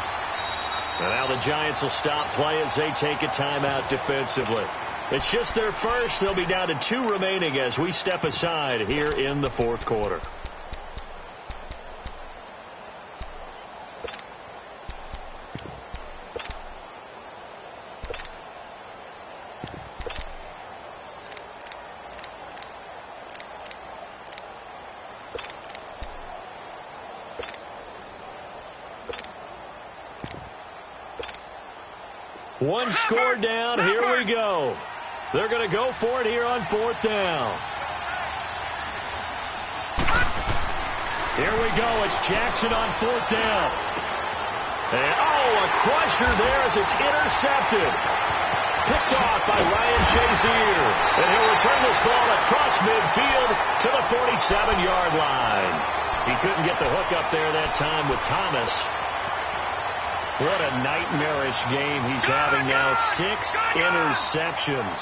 And now the Giants will stop play as they take a timeout defensively. It's just their first. They'll be down to 2 remaining as we step aside here in the 4th quarter. One score down. Here we go. They're going to go for it here on 4th down. Here we go. It's Jackson on 4th down. And, a crusher there as it's intercepted. Picked off by Ryan Shazier. And he'll return this ball across midfield to the 47-yard line. He couldn't get the hook up there that time with Thomas. What a nightmarish game he's having now. 6 interceptions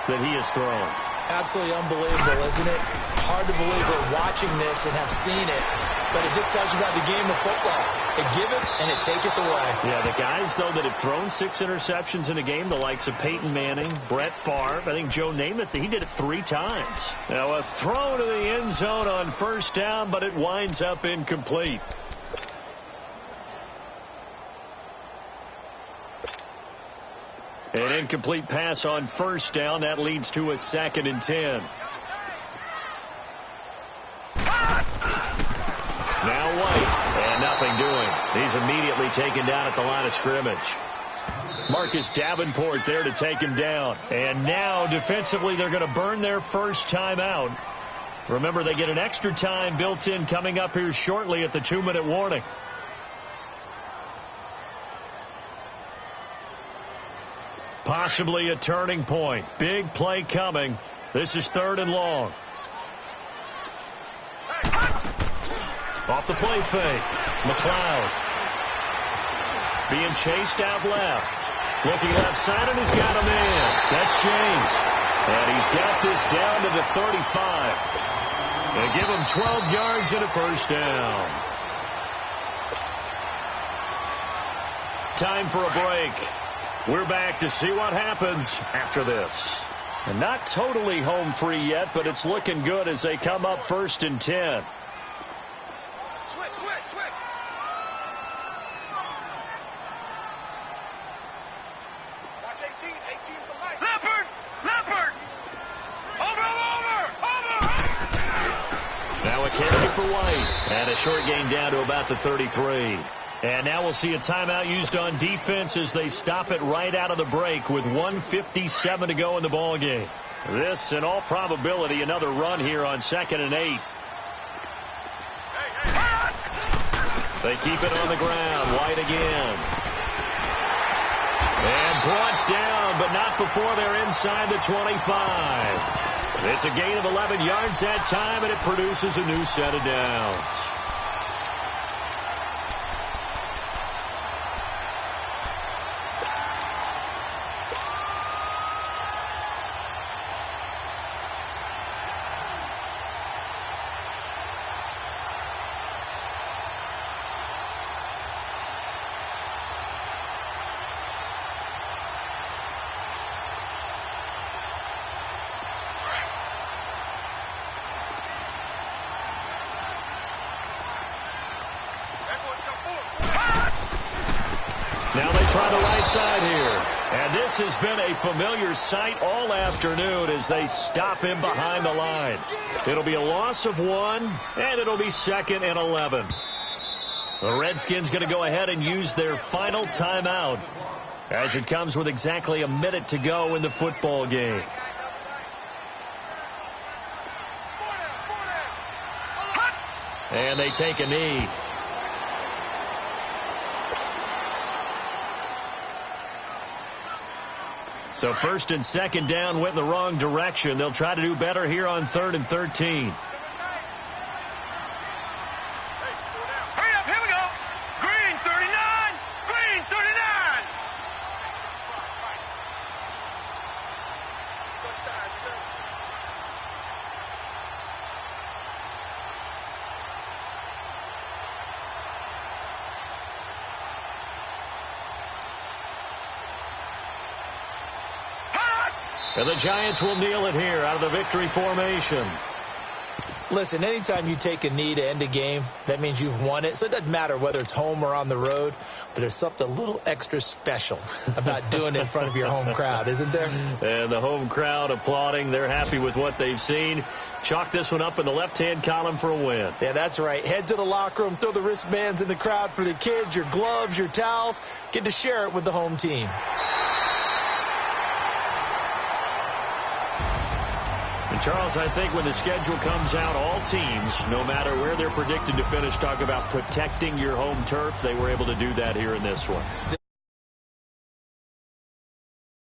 that he has thrown. Absolutely unbelievable, isn't it? Hard to believe we're watching this and have seen it, but it just tells you about the game of football. It give it and it take it away. Yeah, the guys, though, that have thrown 6 interceptions in a game, the likes of Peyton Manning, Brett Favre, I think Joe Namath, he did it 3 times. Now, a throw to the end zone on first down, but it winds up incomplete. An incomplete pass on first down. That leads to a 2nd and 10. Now White, and nothing doing. He's immediately taken down at the line of scrimmage. Marcus Davenport there to take him down. And now defensively they're going to burn their first timeout. Remember, they get an extra time built in coming up here shortly at the 2-minute warning. Possibly a turning point. Big play coming. This is 3rd and long. Off the play fake. McLeod. Being chased out left. Looking left side, and he's got a man. That's James. And he's got this down to the 35. They give him 12 yards and a first down. Time for a break. We're back to see what happens after this. And not totally home free yet, but it's looking good as they come up 1st and 10. Switch. Watch 18. 18's the light. Leopard. Over. Now a carry for White. And a short gain down to about the 33. And now we'll see a timeout used on defense as they stop it right out of the break with 1:57 to go in the ball game. This, in all probability, another run here on 2nd and 8. They keep it on the ground. White again. And brought down, but not before they're inside the 25. It's a gain of 11 yards that time, and it produces a new set of downs. Now they try the right side here. And this has been a familiar sight all afternoon as they stop him behind the line. It'll be a loss of 1, and it'll be 2nd and 11. The Redskins going to go ahead and use their final timeout as it comes with exactly a minute to go in the football game. And they take a knee. So 1st and 2nd down went in the wrong direction. They'll try to do better here on 3rd and 13. Hurry up, here we go. Green 39. Green 39. And the Giants will kneel it here out of the victory formation. Listen, anytime you take a knee to end a game, that means you've won it. So it doesn't matter whether it's home or on the road, but there's something a little extra special about doing it in front of your home crowd, isn't there? And the home crowd applauding. They're happy with what they've seen. Chalk this one up in the left-hand column for a win. Yeah, that's right. Head to the locker room, throw the wristbands in the crowd for the kids, your gloves, your towels. Get to share it with the home team. The Charles, I think when the schedule comes out, all teams, no matter where they're predicted to finish, talk about protecting your home turf. They were able to do that here in this one.